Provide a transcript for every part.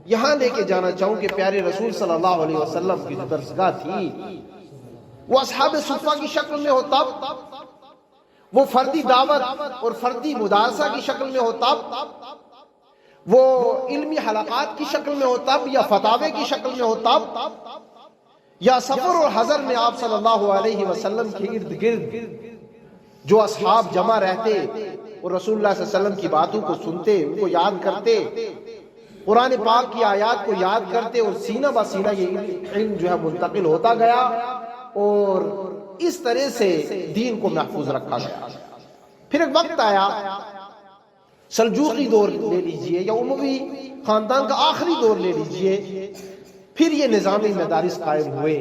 یہاں لے کے جانا چاہوں کہ پیارے رسول صلی اللہ علیہ وسلم کی جو درسگاہ تھی وہ اصحاب صفہ کی شکل میں ہو تب، وہ فردی دعوت اور فردی مدارسہ کی شکل میں ہو تب، وہ علمی حلقات کی شکل میں ہو تب، یا فتاوے کی شکل میں ہو تب، یا سفر اور حضر میں آپ صلی اللہ علیہ وسلم کے ارد گرد جو اصحاب جمع رہتے اور رسول اللہ صلی اللہ علیہ وسلم کی باتوں کو سنتے، ان کو یاد کرتے، قرآن پاک کی آیات کو یاد کرتے، اور سینہ بہ سینہ یہ علم جو ہے منتقل ہوتا گیا، اور اس طرح سے دین کو محفوظ رکھا گیا۔ پھر ایک وقت آیا، سلجوقی دور لے لیجئے یا اموی خاندان کا آخری دور لے لیجئے، پھر یہ نظامی مدارس قائم ہوئے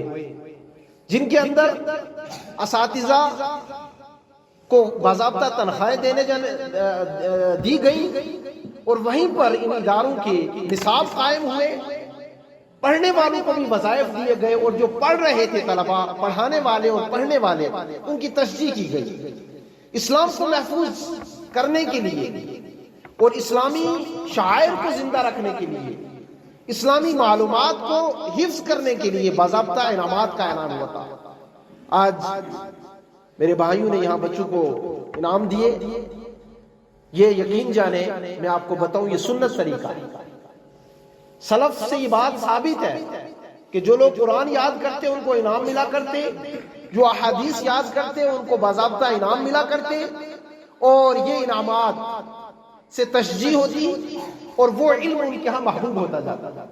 جن کے اندر اساتذہ کو باضابطہ تنخواہیں دی گئی، اور وہیں پر ان اداروں کے نصاب قائم ہوئے، پڑھنے والوں کو بھی وظائف دیے گئے، اور جو پڑھ رہے تھے طلباء، پڑھانے والے اور پڑھنے والے، ان کی تشجیع کی گئی۔ اسلام کو محفوظ کرنے کے لیے اور اسلامی شعائر کو زندہ رکھنے کے لیے، اسلامی معلومات کو حفظ کرنے کے لیے باضابطہ انعامات کا اعلان ہوا تھا۔ آج میرے بھائیوں نے یہاں بچوں کو انعام دیے، یہ یقین جانے میں آپ کو بتاؤں یہ سنت طریقہ ہے۔ سلف سے یہ بات ثابت ہے کہ جو لوگ قرآن یاد کرتے ان کو انعام ملا کرتے، جو احادیث یاد کرتے ان کو باضابطہ انعام ملا کرتے، اور یہ انعامات سے تشجیع ہوتی اور وہ علم ان کے ہاں محبوب ہوتا جاتا۔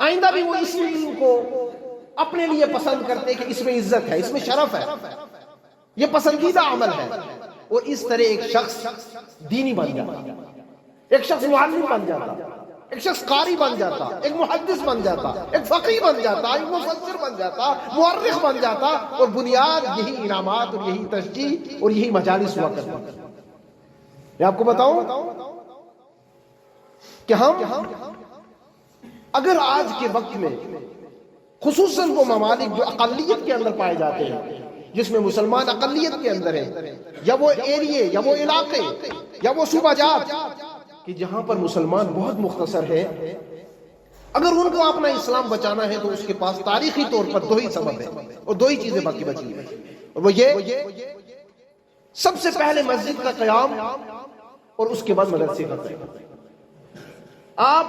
آئندہ بھی وہ اس علم کو اپنے لیے پسند کرتے کہ اس میں عزت ہے، اس میں شرف ہے، یہ پسندیدہ عمل ہے، اور اس طرح ایک شخص دینی بن جاتا، ایک شخص معلم بن جاتا، ایک شخص قاری بن جاتا، ایک محدث بن جاتا، ایک فقیہ بن جاتا، ایک مفسر بن جاتا، مورخ بن جاتا، اور بنیاد یہی انعامات اور یہی تشجیع اور یہی مجالس ہوا کرتا۔ میں آپ کو بتاؤں کہ ہم اگر آج کے وقت میں خصوصاً وہ ممالک جو اقلیت کے اندر پائے جاتے ہیں، جس میں مسلمان اقلیت کے اندر ہیں، یا وہ ایریے یا وہ علاقے یا وہ صوبہ جات کہ جہاں پر مسلمان بہت مختصر ہے، اگر ان کو اپنا اسلام بچانا ہے تو اس کے پاس تاریخی طور پر دو ہی سبب ہیں، اور دو ہی چیزیں باقی بچی ہیں، اور وہ یہ سب سے پہلے مسجد کا قیام، اور اس کے بعد مدرسے کا قیام۔ آپ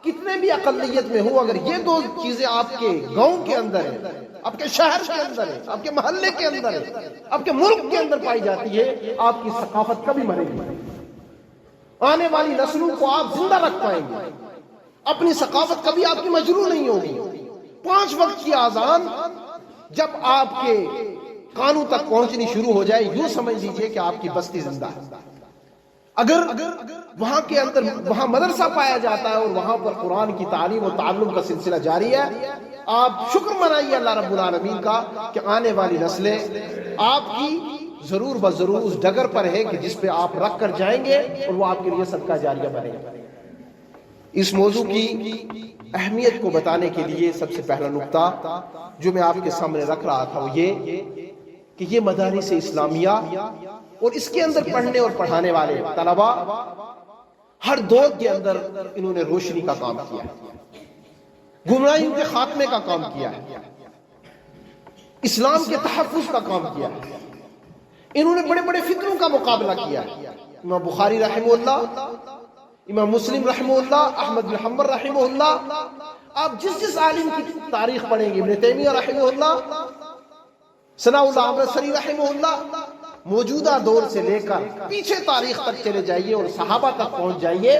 کتنے بھی اقلیت میں ہو، اگر یہ دو چیزیں آپ کے گاؤں کے اندر ہیں، آپ کے شہر کے اندر ہے، آپ کے محلے کے اندر ہے، آپ کے ملک کے اندر پائی جاتی ہے، آپ کی ثقافت کبھی مرے گی، آنے والی نسلوں کو آپ زندہ رکھ پائیں گے، اپنی ثقافت کبھی آپ کی مجروح نہیں ہوگی۔ 5 وقت کی اذان جب آپ کے کانوں تک پہنچنی شروع ہو جائے، یوں سمجھ لیجئے کہ آپ کی بستی زندہ ہے۔ اگر وہاں کے اندر وہاں مدرسہ پایا جاتا ہے اور وہاں پر قرآن کی تعلیم و تعلم کا سلسلہ جاری ہے، آپ شکر منائیے اللہ رب العالمین کا کہ آنے والی نسلیں آپ کی ضرور بضرور اس ڈگر پر ہے کہ جس پہ آپ رکھ کر جائیں گے، اور وہ آپ کے لیے صدقہ جاریہ بنے گا۔ اس موضوع کی اہمیت کو بتانے کے لیے سب سے پہلا نقطہ جو میں آپ کے سامنے رکھ رہا تھا وہ یہ کہ یہ مدارس اسلامیہ اور اس کے اندر پڑھنے اور پڑھانے والے طلباء ہر دور کے اندر انہوں نے روشنی کا کام کیا ہے، گمراہیوں کے خاتمے کا کام کیا ہے، اسلام کے تحفظ کا کام کیا ہے، انہوں نے بڑے بڑے فتنوں کا مقابلہ کیا ہے۔ امام بخاری رحمہ اللہ، امام مسلم رحمہ اللہ، احمد بن حنبل رحمہ اللہ، آپ جس عالم کی تاریخ پڑھیں گے، ابن تیمیہ رحمہ اللہ، ثناء اللہ امرتسری رحمہ اللہ، موجودہ دور سے لے کر پیچھے تاریخ تک چلے جائیے اور صحابہ تک پہنچ جائیے،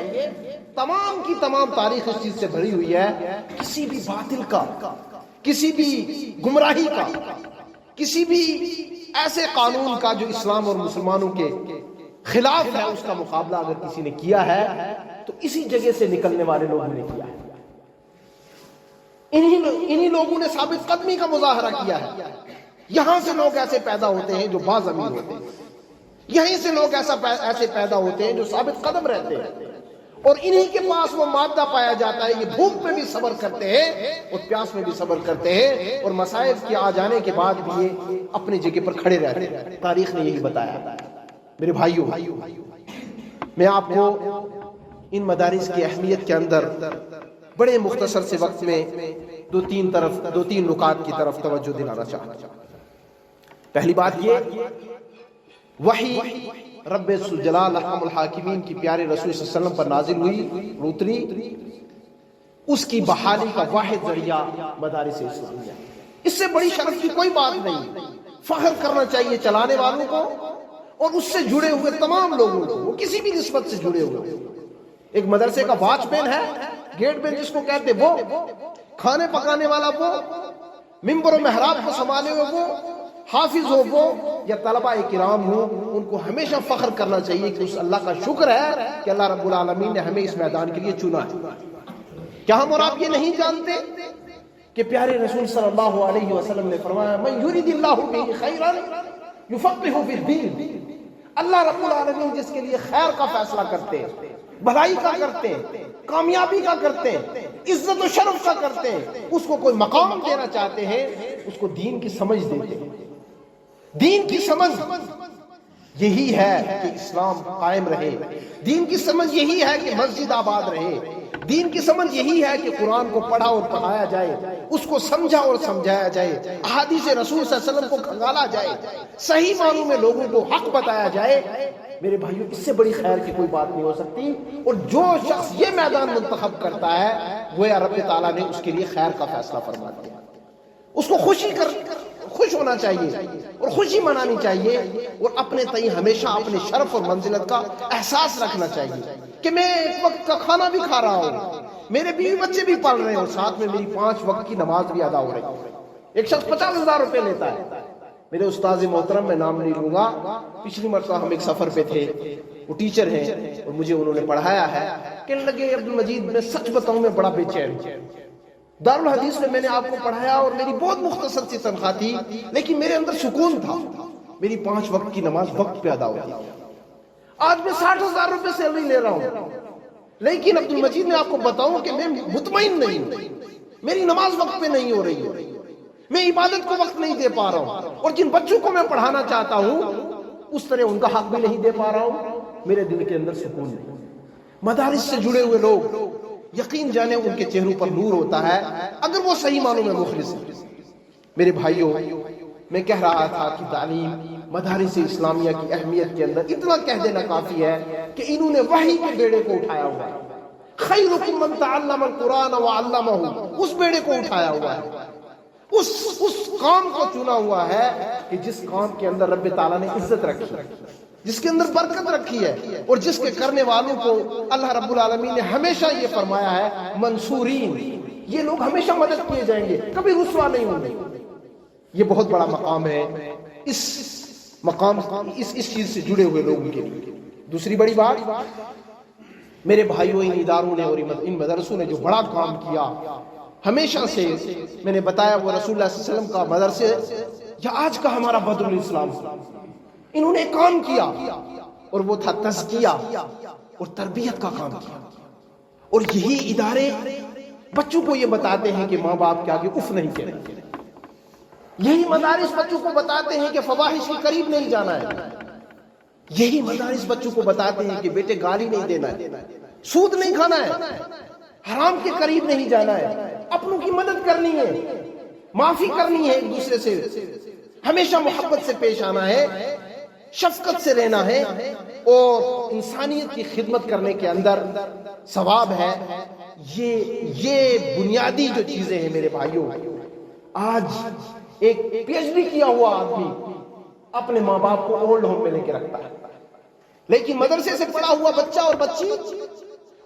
تمام کی تمام تاریخ اس چیز سے بھری ہوئی ہے، کسی بھی باطل کا، کسی بھی گمراہی کا، کسی بھی ایسے قانون کا جو اسلام اور مسلمانوں کے خلاف ہے، اس کا مقابلہ اگر کسی نے کیا ہے تو اسی جگہ سے نکلنے والے لوگوں نے کیا ہے، انہی لوگوں نے ثابت قدمی کا مظاہرہ کیا ہے۔ یہاں سے لوگ ایسے پیدا ہوتے ہیں جو باز امین ہوتے ہیں، یہیں سے لوگ ایسے پیدا ہوتے ہیں جو ثابت قدم رہتے ہیں، اور انہی کے پاس وہ مادہ پایا جاتا ہے، یہ بھوک میں بھی صبر کرتے ہیں اور پیاس میں بھی صبر کرتے ہیں، اور مصائب کے آ جانے کے بعد بھی یہ اپنی جگہ پر کھڑے رہتے ہیں۔ تاریخ نے یہی بتایا۔ میرے بھائیوں، میں آپ کو ان مدارس کی اہمیت کے اندر بڑے مختصر سے وقت میں دو تین نکات کی طرف توجہ دلانا چاہتا ہوں۔ پہلی بات یہ، وحی رب ذوالجلال ارحم الحاکمین کی پیارے رسول صلی اللہ علیہ وسلم پر نازل ہوئی، اتری، اس کی بحالی کا واحد ذریعہ مدارس اسلامیہ۔ اس سے بڑی شرف کی کوئی بات نہیں، فخر کرنا چاہیے چلانے والوں کو اور اس سے جڑے ہوئے تمام لوگوں کو، وہ کسی بھی نسبت سے جڑے ہوئے۔ ایک مدرسے کا واچ مین ہے، گیٹ مین جس کو کہتے وہ، کھانے پکانے والا وہ، ممبر و محراب کو سنبھالے ہوئے وہ، حافظ ہو وہ، یا طلباء کرام ہو، ان کو ہمیشہ فخر کرنا چاہیے کہ اس اللہ کا شکر ہے کہ اللہ رب العالمین نے ہمیں اس میدان کے لیے چنا ہے۔ کیا ہم اور آپ یہ نہیں جانتے کہ پیارے رسول صلی اللہ علیہ وسلم نے فرمایا من یرید اللہ بہ خیرا یفقہہ فی الدین، اللہ رب العالمین جس کے لیے خیر کا فیصلہ کرتے ہیں، بھلائی کا کرتے ہیں، کامیابی کا کرتے ہیں، عزت و شرف کا کرتے ہیں، اس کو کوئی مقام دینا چاہتے ہیں، اس کو دین کی سمجھ دیتے ہیں۔ دین کی سمجھ یہی ہے کہ اسلام قائم رہے، دین کی سمجھ یہی ہے کہ مسجد آباد رہے، دین کی سمجھ یہی ہے کہ قرآن کو پڑھا اور پڑھایا جائے، اس کو سمجھا اور سمجھایا جائے، احادیث رسول صلی اللہ علیہ وسلم کو کھنگالا جائے، صحیح معنوں میں لوگوں کو حق بتایا جائے۔ میرے بھائیوں، اس سے بڑی خیر کی کوئی بات نہیں ہو سکتی، اور جو شخص یہ میدان منتخب کرتا ہے وہ رب تعالیٰ نے اس کے لیے خیر کا فیصلہ فرما دیا۔ اس کو خوش ہونا چاہیے اور خوشی منانی چاہیے، اور اپنے تئیں ہمیشہ اپنے شرف اور منزلت کا احساس رکھنا چاہیے کہ میں ایک وقت کا کھانا بھی کھا رہا ہوں، میرے بیوی بچے بھی پڑھ رہے ہیں، اور ساتھ میں میری 5 وقت کی نماز بھی ادا ہو رہی ہے۔ ایک شخص 50,000 روپے لیتا ہے، میرے استاذ محترم، میں نام نہیں لوں گا، پچھلی مرتبہ ہم ایک سفر پہ تھے، وہ ٹیچر ہیں اور مجھے انہوں نے پڑھایا ہے، کہنے لگے عبدالمجید میں سچ بتاؤں میں بڑا بے چین ہوں، دارالحدیث میں نے آپ کو پڑھایا اور میری بہت مختصر سی تنخواہ تھی، لیکن میرے اندر سکون تھا، میری 5 وقت کی نماز وقت پہ ادا ہوتی۔ آج میں 60,000 روپے سیلری لے رہا ہوں، لیکن عبدالمجید میں آپ کو بتاؤں کہ میں مطمئن نہیں ہوں، میری نماز وقت پہ نہیں ہو رہی ہے، میں عبادت کو وقت نہیں دے پا رہا ہوں، اور جن بچوں کو میں پڑھانا چاہتا ہوں اس طرح ان کا حق بھی نہیں دے پا رہا ہوں، میرے دل کے اندر سکون نہیں۔ مدارس سے جڑے ہوئے لوگ یقین جانے ان کے چہروں پر نور ہوتا ہے اگر وہ صحیح معنوں میں مخلص ہیں۔ میرے بھائیوں، میں کہہ رہا تھا کہ تعلیم مدارس اسلامیہ کی اہمیت کے اندر اتنا کہہ دینا کافی ہے کہ انہوں نے وحی کے بیڑے کو اٹھایا ہوا ہے، خیرکم من تعلم القرآن وعلمہ، اس بیڑے کو اٹھایا ہوا ہے، اس کام کو چنا ہوا ہے کہ جس کام کے اندر رب تعالیٰ نے عزت رکھی، جس کے اندر برکت رکھی ہے، اور جس کے کرنے والوں کو اللہ رب العالمین نے ہمیشہ یہ فرمایا ہے منصورین، یہ لوگ ہمیشہ مدد کیے جائیں گے، کبھی رسوا نہیں ہوں گے۔ یہ بہت بڑا مقام ہے اس مقام اس چیز سے جڑے ہوئے لوگوں کے لیے۔ دوسری بڑی بات، میرے بھائیوں، ان اداروں نے اور ان مدرسوں نے جو بڑا کام کیا، ہمیشہ سے میں نے بتایا وہ رسول اللہ صلی اللہ علیہ وسلم کا مدرسے یا آج کا ہمارا بدر الاسلام، انہوں نے کام کیا، اور وہ تھا تزکیہ اور تربیت کا کام کیا، اور یہی ادارے بچوں کو یہ بتاتے ہیں کہ ماں باپ کے آگے اف نہیں کہنا، یہی مدارس بچوں کو بتاتے ہیں کہ فواحش کے قریب نہیں جانا ہے، یہی مدارس بچوں کو بتاتے ہیں کہ بیٹے گالی نہیں دینا ہے، سود نہیں کھانا ہے، حرام کے قریب نہیں جانا ہے، اپنوں کی مدد کرنی ہے، معافی کرنی ہے، ایک دوسرے سے ہمیشہ محبت سے پیش آنا ہے، شفقت سے رہنا ہے، اور انسانیت کی خدمت کرنے کے اندر ثواب ہے۔ یہ بنیادی جو چیزیں ہیں میرے بھائیوں، آج ایک پی ایچ ڈی کیا ہوا آدمی اپنے ماں باپ کو اولڈ ہوم میں لے کے رکھتا ہے، لیکن مدرسے سے پڑھا ہوا بچہ اور بچی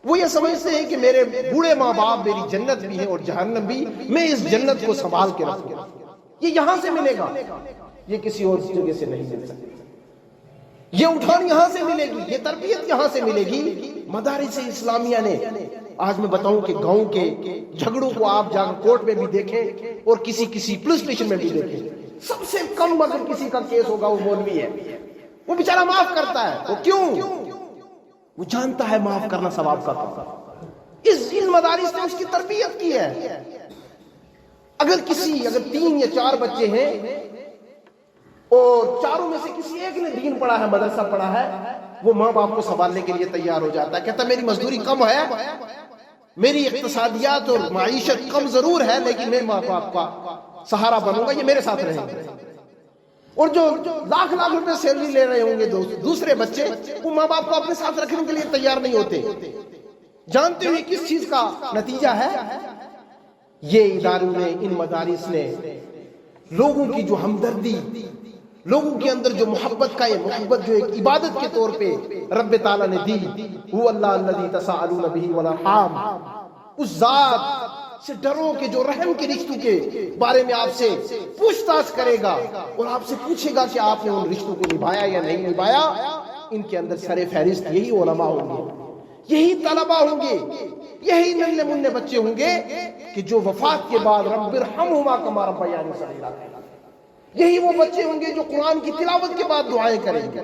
وہ یہ سمجھتے ہیں کہ میرے بوڑھے ماں باپ میری جنت بھی ہے اور جہنم بھی، میں اس جنت کو سنبھال کے رکھوں گا، یہ یہاں سے ملے گا، یہ کسی اور جگہ سے نہیں مل سکتی، یہ اٹھان یہاں سے ملے گی، یہ تربیت یہاں سے ملے گی۔ مدارس اسلامیہ نے، آج میں بتاؤں کہ گاؤں کے جھگڑوں کو آپ جا کر کورٹ میں بھی دیکھیں اور کسی پولیس اسٹیشن میں بھی دیکھیں، سب سے کم اگر کسی کا کیس ہوگا وہ مولوی ہے، وہ بیچارہ معاف کرتا ہے، وہ کیوں؟ وہ جانتا ہے معاف کرنا ثواب کا کام، ان مدارس نے اس کی تربیت کی ہے۔ اگر 3 یا 4 بچے ہیں اور چاروں میں سے کسی ایک نے دین پڑھا ہے، مدرسہ پڑھا ہے، وہ ماں باپ کو سنبھالنے کے لیے تیار ہو جاتا ہے، کہتا ہے میری مزدوری کم ہے میری اقتصادیات اور معیشت کم ضرور ہے لیکن میں ماں باپ کا سہارا بنوں گا، یہ میرے ساتھ رہیں گے۔ اور جو لاکھ لاکھ روپے سیلری لے رہے ہوں گے دوسرے بچے، وہ ماں باپ کو اپنے ساتھ رکھنے کے لیے تیار نہیں ہوتے، جانتے ہوئے کس چیز کا نتیجہ ہے؟ یہ اداروں نے، ان مدارس نے لوگوں کی جو ہمدردی، لوگوں کے اندر جو محبت کا، یہ محبت جو ایک عبادت کے طور پہ رب تعالیٰ نے دی، وہ اللہ الذی تساءلون بہ والارحام، اس ذات سے ڈرو کہ جو رحم کے رشتوں کے بارے میں آپ سے پوچھ تاچھ کرے گا اور آپ سے پوچھے گا کہ آپ نے ان رشتوں کو نبھایا یا نہیں نبھایا۔ ان کے اندر سر فہرست یہی علماء ہوں گے، یہی طلباء ہوں گے، یہی ننھے منھے بچے ہوں گے کہ جو وفات کے بعد رب ارحمہما کما ربیانی صغیرا، یہی وہ بچے ہوں گے جو قرآن کی تلاوت کے بعد دعائیں کریں گے،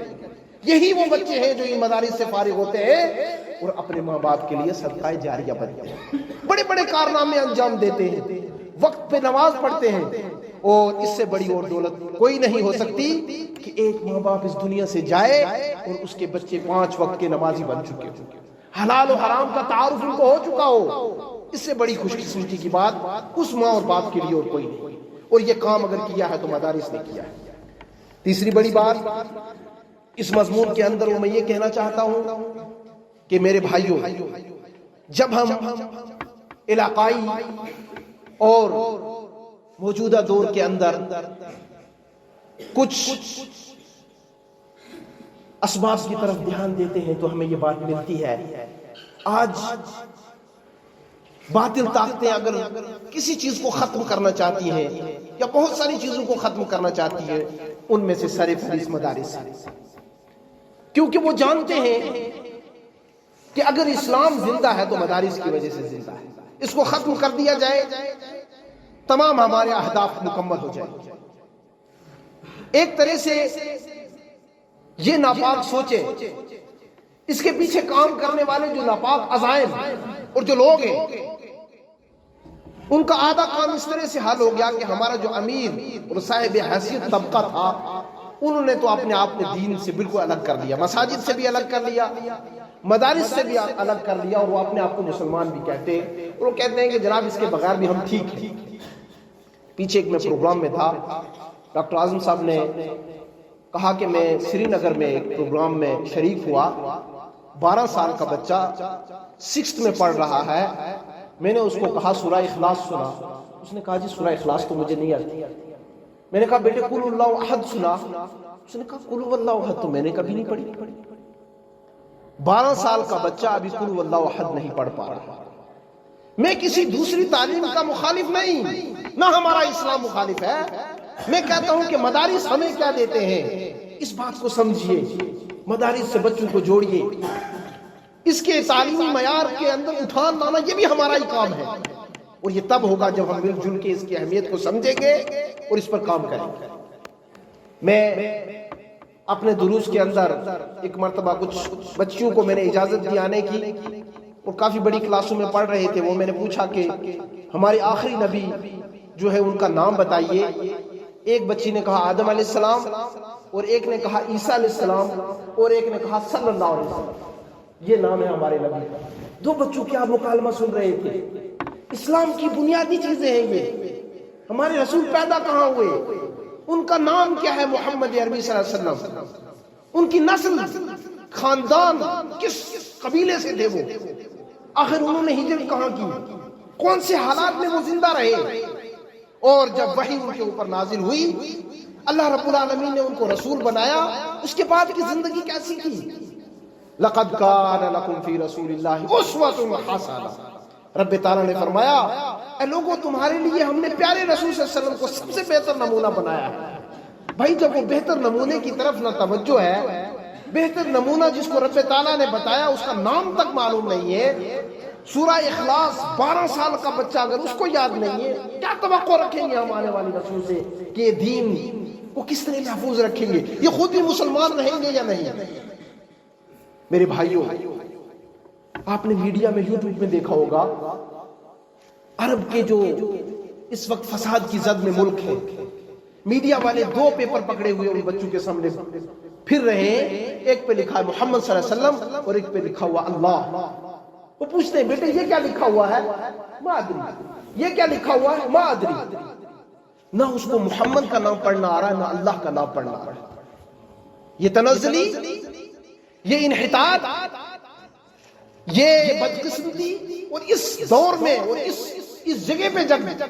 یہی وہ بچے ہیں جو ان مدارس سے فارغ ہوتے ہیں اور اپنے ماں باپ کے لیے صدقہ جاریہ بنتے ہیں، بڑے بڑے کارنامے انجام دیتے ہیں، وقت پہ نماز پڑھتے ہیں۔ اور اس سے بڑی اور دولت کوئی نہیں ہو سکتی کہ ایک ماں باپ اس دنیا سے جائے اور اس کے بچے 5 وقت کے نمازی بن چکے ہوں، حلال و حرام کا تعارف ان کو ہو چکا ہو۔ اس سے بڑی خوش قسمتی کی بات اس ماں اور باپ کے لیے اور کوئی نہیں، اور یہ کام اگر کیا ہے تو مدارس نے کیا ہے۔ تیسری بڑی بات اس مضمون کے اندر وہ میں یہ کہنا چاہتا ہوں کہ میرے بھائیوں، جب ہم علاقائی اور موجودہ دور کے اندر کچھ اسباب کی طرف دھیان دیتے ہیں تو ہمیں یہ بات ملتی ہے، آج باطل طاقتیں اگر کسی چیز کو ختم کرنا چاہتی ہیں یا بہت ساری چیزوں کو ختم کرنا چاہتی ہیں، ان میں سے سر فہرست مدارس ہیں، کیونکہ وہ جانتے ہیں کہ اگر اسلام زندہ ہے تو مدارس کی وجہ سے زندہ ہے، اس کو ختم کر دیا جائے تمام ہمارے اہداف مکمل ہو جائیں۔ ایک طرح سے یہ ناپاک سوچے، اس کے پیچھے کام کرنے والے جو ناپاک عزائم اور جو لوگ ہیں، ان کا آدھا کام اس طرح سے حل ہو گیا کہ ہمارا جو امیر اور صاحب حیثیت طبقہ تھا، انہوں نے تو اپنے آپ کو دین سے بالکل الگ کر لیا، مساجد سے بھی الگ کر لیا، مدارس سے بھی الگ کر لیا، اور وہ اپنے آپ کو مسلمان بھی کہتے ہیں، اور وہ کہتے ہیں کہ جناب اس کے بغیر بھی ہم ٹھیک ہیں۔ پیچھے ایک میں پروگرام میں تھا، ڈاکٹر اعظم صاحب نے کہا کہ میں سری نگر میں ایک پروگرام میں شریک ہوا، 12 سال کا بچہ 6th میں پڑھ رہا ہے، میں نے اس کو کہا سورہ اخلاص سنا، اس نے کہا جی سورہ اخلاص تو مجھے نہیں آتی۔ میں نے کہا بیٹے قل اللہ احد سنا، اس نے کہا قل اللہ احد تو میں نے کبھی نہیں پڑھی۔ 12 سال کا بچہ ابھی قل اللہ احد نہیں پڑھ پا رہا۔ میں کسی دوسری تعلیم کا مخالف نہیں، نہ ہمارا اسلام مخالف ہے، میں کہتا ہوں کہ مدارس ہمیں کیا دیتے ہیں، اس بات کو سمجھیے، مدارس سے بچوں کو جوڑیے، اس کے تعلیمی معیار کے اندر اٹھان لانا یہ بھی ہمارا ہی کام ہے، اور یہ تب ہوگا جب ہم مل جل کے اس کی اہمیت کو سمجھیں گے اور اس پر کام کریں گے۔ میں اپنے دروس کے اندر ایک مرتبہ کچھ بچیوں کو میں نے اجازت دی آنے کی، اور کافی بڑی کلاسوں میں پڑھ رہے تھے، وہ میں نے پوچھا کہ ہمارے آخری نبی جو ہے ان کا نام بتائیے۔ ایک بچی نے کہا آدم علیہ السلام، اور ایک نے کہا عیسیٰ علیہ السلام، اور ایک نے کہا صلی اللہ علیہ وسلم، یہ نام ہے ہمارے نبی کا۔ 2 بچوں کیا مکالمہ سن رہے تھے، اسلام کی بنیادی چیزیں ہیں یہ، ہمارے رسول پیدا کہاں ہوئے، ان کا نام کیا ہے محمد عربی صلی اللہ علیہ وسلم، ان کی نسل خاندان کس قبیلے سے تھے، وہ آخر انہوں نے ہجرت کہاں کی، کون سے حالات میں وہ زندہ رہے، اور جب وحی ان کے اوپر نازل ہوئی، اللہ رب العالمین نے ان کو رسول بنایا، اس کے بعد کی زندگی کیسی تھی۔ لقد کان لکم فی رسول اللہ اسوۃ حسنہ، رب تعالیٰ نے فرمایا اے لوگوں تمہارے لیے ہم نے پیارے رسول صلی اللہ علیہ وسلم کو سب سے بہتر نمونہ بنایا ہے۔ بھائی جب وہ بہتر نمونے کی طرف نہ توجہ ہے، بہتر نمونہ جس کو رب تعالیٰ نے بتایا اس کا نام تک معلوم نہیں ہے، سورہ اخلاص 12 سال کا بچہ اگر اس کو یاد نہیں ہے، کیا توقع رکھیں گے ہم آنے والی نسلوں سے کہ یہ دین کو کس طرح محفوظ رکھیں گے، یہ خود بھی مسلمان رہیں گے یا نہیں۔ میرے بھائیوں، آپ نے میڈیا میں یوٹیوب میں دیکھا ہوگا، عرب کے جو اس وقت فساد کی زد میں ملک ہے، میڈیا والے 2 پیپر پکڑے ہوئے ان بچوں کے سامنے پھر رہے ہیں، ایک پہ لکھا ہے محمد صلی اللہ علیہ وسلم اور ایک پہ لکھا ہوا اللہ، وہ پوچھتے ہیں بیٹے یہ کیا لکھا ہوا ہے؟ ما ادری. یہ کیا لکھا ہوا ہے؟ ما ادری. نہ اس کو محمد کا نام پڑھنا آ رہا ہے، نہ اللہ کا نام پڑھنا آ رہا ہے. یہ تنزلی، یہ انحطاط، یہ بدقسمتی، اور اس دور میں اور اس جگہ پہ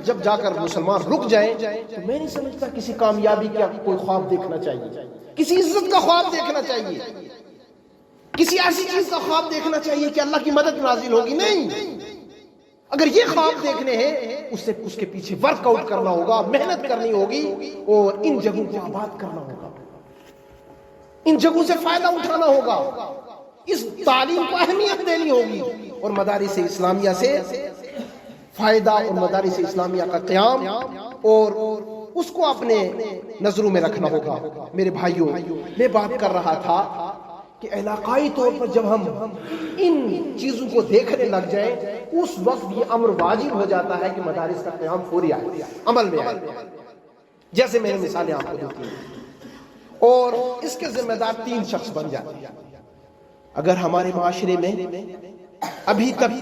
جب جا کر مسلمان رک جائیں تو میں نہیں سمجھتا کسی کامیابی کا کوئی خواب دیکھنا چاہیے، کسی عزت کا خواب دیکھنا چاہیے، کسی ایسی چیز کا خواب دیکھنا چاہیے کہ اللہ کی مدد نازل ہوگی. نہیں، اگر یہ خواب دیکھنے ہیں اس کے پیچھے ورک آؤٹ کرنا ہوگا، محنت کرنی ہوگی، اور ان جگہوں کو آباد کرنا ہوگا، ان جگہوں سے فائدہ اٹھانا ہوگا، اس تعلیم کو اہمیت دینی ہوگی، اور مدارس اسلامیہ سے فائدہ اور مدارس اسلامیہ کا قیام اور اس کو اپنے نظروں میں رکھنا ہوگا. میرے بھائیوں، میں بات کر رہا تھا کہ علاقائی طور پر جب ہم ان چیزوں کو دیکھنے لگ جائیں اس وقت یہ امر واجب ہو جاتا ہے کہ مدارس کا قیام فوری آئے، عمل میں آئے. جیسے میں نے مثالیں آپ کو دی تھی، اور اس کے ذمہ دار 3 شخص بن جاتے ہیں. اگر ہمارے معاشرے میں ابھی تک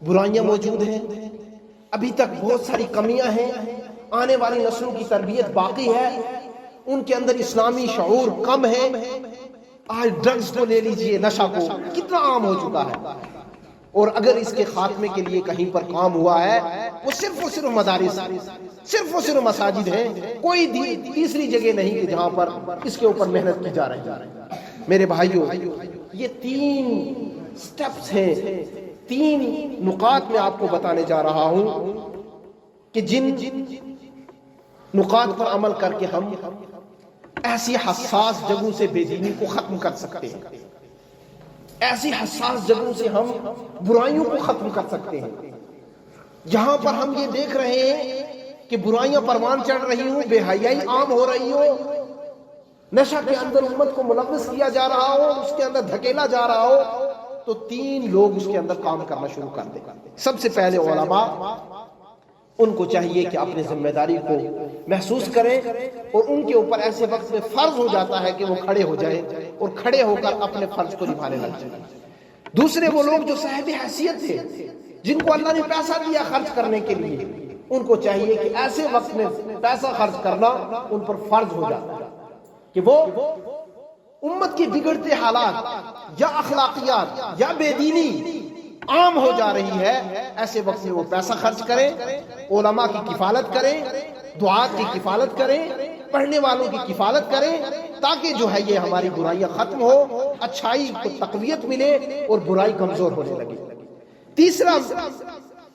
برائیاں موجود ہیں، ابھی تک بہت ساری کمیاں ہیں، آنے والی نسلوں کی تربیت باقی ہے، ان کے اندر اسلامی شعور کم ہے. آج ڈرگز کو لے لیجئے، نشہ کو کتنا عام ہو چکا ہے، اور اگر اس کے خاتمے کے لیے کہیں پر کام ہوا ہے وہ صرف اور صرف مدارس، صرف اور صرف مساجد ہیں، کوئی تیسری جگہ نہیں کہ جہاں پر اس کے اوپر محنت کی جا رہی ہے. میرے بھائیوں، یہ 3 سٹیپس ہیں، 3 نقاط میں آپ کو بتانے جا رہا ہوں کہ جن نقاط پر عمل کر کے ہم ایسی حساس جگہوں سے بے دینی کو ختم کر سکتے ہیں، ایسی حساس جگہوں سے ہم برائیوں کو ختم کر سکتے ہیں. جہاں پر ہم یہ دیکھ رہے ہیں کہ برائیاں پروان چڑھ رہی ہوں، بے حیائی عام ہو رہی ہو، نشہ کے اندر امت کو ملوث کیا جا رہا ہو، اس کے اندر دھکیلا جا رہا ہو، تو 3 لوگ اس کے اندر کام کرنا شروع کر دیں. سب سے پہلے علماء، ان کو چاہیے کہ اپنی ذمہ داری کو محسوس کریں، اور ان کے اوپر ایسے وقت میں فرض ہو جاتا ہے کہ وہ کھڑے ہو جائیں اور کھڑے ہو کر اپنے فرض کو نبھانے لگ جائیں. دوسرے وہ لوگ جو صاحب حیثیت تھے، جن کو اللہ نے پیسہ دیا خرچ کرنے کے لیے، ان کو چاہیے کہ ایسے وقت میں پیسہ خرچ کرنا ان پر فرض ہو جاتا ہے کہ وہ امت کے بگڑتے حالات یا اخلاقیات یا بے دینی عام ہو جا رہی ہے، ایسے وقت میں وہ پیسہ خرچ کریں، علماء کی کفالت کریں، دعات کی کفالت کریں، پڑھنے والوں کی کفالت کریں، تاکہ جو ہے یہ ہماری برائیاں ختم ہو، اچھائی کو تقویت ملے اور برائی کمزور ہونے لگے.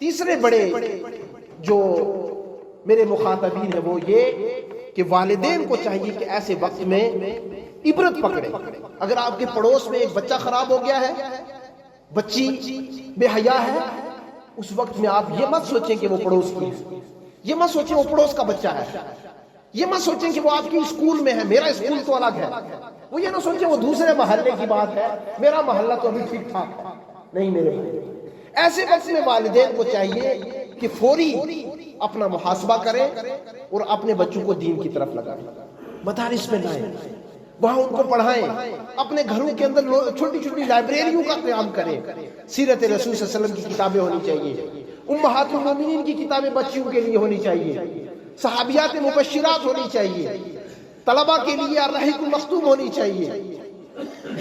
تیسرے بڑے جو میرے مخاطبین ہیں وہ یہ کہ والدین کو چاہیے کہ ایسے وقت میں عبرت پکڑے. اگر آپ کے پڑوس میں ایک بچہ خراب ہو گیا ہے، بچی بے حیا ہے، اس وقت میں آپ یہ مت سوچیں کہ وہ پڑوس کی ہے، یہ مت سوچیں وہ پڑوس کا بچہ ہے، یہ مت سوچیں کہ وہ آپ کی اسکول میں ہے، میرا اسکول تو الگ ہے، وہ یہ نہ سوچیں وہ دوسرے محلے کی بات ہے، میرا محلہ تو ابھی ٹھیک ٹھاک ہے. نہیں میرے بھائی، ایسے وقت میں والدین کو چاہیے کہ فوری اپنا محاسبہ کریں اور اپنے بچوں کو دین کی طرف لگائیں، مدارس میں لائیں، وہاں ان کو پڑھائیں، اپنے گھروں کے اندر چھوٹی چھوٹی لائبریریوں کا قیام کریں. سیرت رسول صلی اللہ علیہ وسلم کی کتابیں ہونی چاہیے، امہات المومنین کی کتابیں بچیوں کے لیے ہونی چاہیے، صحابیات مبشرات ہونی چاہیے، طلبہ کے لیے الرحیق المختوم ہونی چاہیے،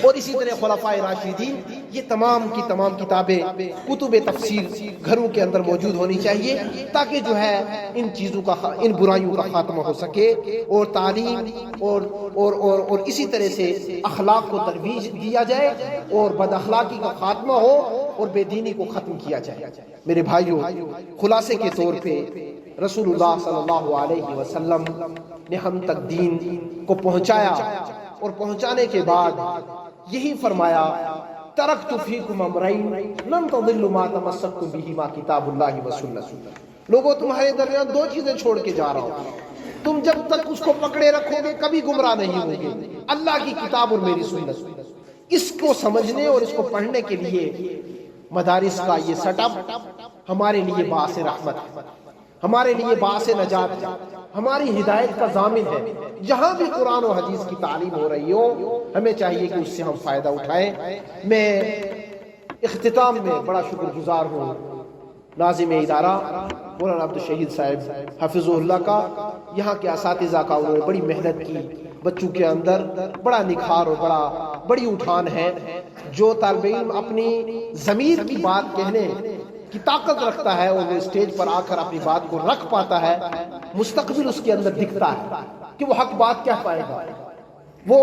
اور اسی طرح خلفائے راشدین، یہ تمام کی تمام کتابیں، کتب تفسیر گھروں کے اندر موجود ہونی چاہیے، تاکہ جو ہے ان چیزوں کا، ان برائیوں کا خاتمہ ہو سکے، اور تعلیم اور اسی طرح سے اخلاق کو ترویج دیا جائے، اور بد اخلاقی کا خاتمہ ہو اور بے دینی کو ختم کیا جائے. میرے بھائیوں، خلاصے کے طور پہ رسول اللہ صلی اللہ علیہ وسلم نے ہم تک دین کو پہنچایا، اور پہنچانے کے بعد یہی فرمایا، ترکت فیکم امرین لن تضلوا ما تمسکتم بہما کتاب اللہ و سنت. لوگوں، تمہارے درمیان 2 چیزیں چھوڑ کے جا رہا ہوں، تم جب تک اس کو پکڑے رکھو گے کبھی گمراہ نہیں ہوگے، اللہ کی کتاب اور میری سنت. اس کو سمجھنے اور اس کو پڑھنے کے لیے مدارس کا یہ سیٹ اپ ہمارے لیے باعث رحمت ہے، ہمارے لیے باعث نجات ہے، ہماری ہدایت کا ضامن ہے. جہاں بھی قرآن و حدیث کی تعلیم ہو رہی ہو، ہمیں چاہیے کہ اس سے ہم فائدہ اٹھائیں. میں اختتام میں بڑا شکر گزار ہوں ناظم ادارہ مولانا عبدالشہید صاحب حفظہ اللہ کا، یہاں کے اساتذہ کا، انہوں نے بڑی محنت کی، بچوں کے اندر بڑا نکھار اور بڑی اٹھان ہے۔ جو طالب علم اپنی ضمیر کی بات کہنے کی طاقت رکھتا ہے اور وہ اسٹیج پر آ کر اپنی بات کو رکھ پاتا ہے، مستقبل اس کے اندر دکھتا ہے کہ وہ حق بات کہہ پائے گا، وہ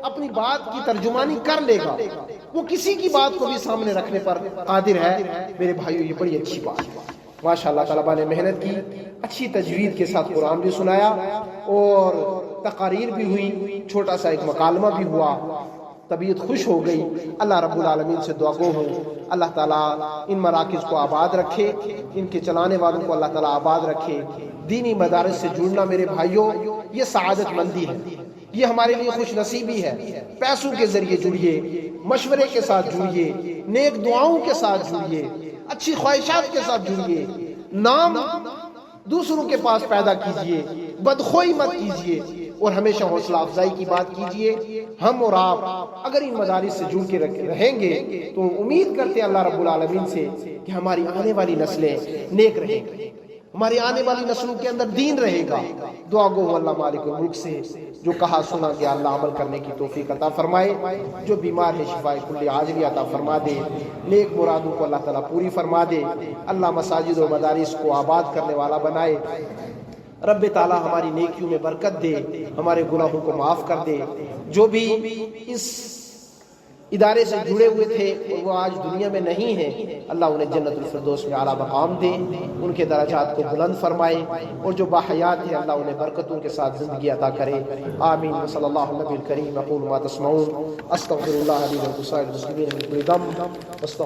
اپنی بات کی ترجمانی کر لے گا، وہ کسی کی بات کو بھی سامنے رکھنے پر قادر ہے۔ میرے بھائیو، یہ بڑی اچھی بات ہے۔ ماشاءاللہ طلباء نے محنت کی، اچھی تجوید کے ساتھ قرآن بھی سنایا اور تقاریر بھی ہوئی، چھوٹا سا ایک مکالمہ بھی ہوا، طبیعت خوش ہو گئی۔ اللہ رب العالمین سے دعا گو ہوں اللہ تعالیٰ ان مراکز کو آباد رکھے، ان کے چلانے والوں کو اللہ تعالیٰ آباد رکھے۔ دینی مدارس سے جڑنا میرے بھائیوں یہ سعادت مندی ہے، یہ ہمارے لیے خوش نصیبی ہے۔ پیسوں کے ذریعے جڑیے، مشورے کے ساتھ جڑیے، نیک دعاؤں کے ساتھ جڑیے، اچھی خواہشات کے ساتھ جڑیے، نام دوسروں کے پاس پیدا کیجئے، بدخوئی مت کیجئے اور ہمیشہ حوصلہ افزائی کی بات کیجئے۔ ہم اور آپ اگر ان مدارس سے جڑ کے رہیں گے تو امید کرتے ہیں اللہ رب العالمین سے کہ ہماری آنے والی نسلیں نیک رہیں گی، ہماری آنے والی نسلوں کے اندر دین رہے گا۔ دعا گو اللہ مالک الملک سے جو کہا سنا گیا اللہ عمل کرنے کی توفیق عطا فرمائے، جو بیمار ہے شفائے کل عاجل عطا فرما دے، نیک مرادوں کو اللہ تعالیٰ پوری فرما دے، اللہ مساجد و مدارس کو آباد کرنے والا بنائے۔ رب تعالیٰ ہماری نیکیوں میں برکت دے، ہمارے گناہوں کو معاف کر دے۔ جو بھی اس ادارے سے جڑے ہوئے تھے اور وہ آج دنیا میں نہیں ہیں، اللہ انہیں جنت الفردوس میں اعلیٰ مقام دے، ان کے درجات کو بلند فرمائے، اور جو باحیات ہیں اللہ انہیں برکتوں کے ساتھ زندگی عطا کرے۔ آمین۔ صلی اللہ علیہ النبی الکریم۔ اقول ما تسمعون، استغفر اللہ لی ولکم ولسائر المسلمین من کل ذنب۔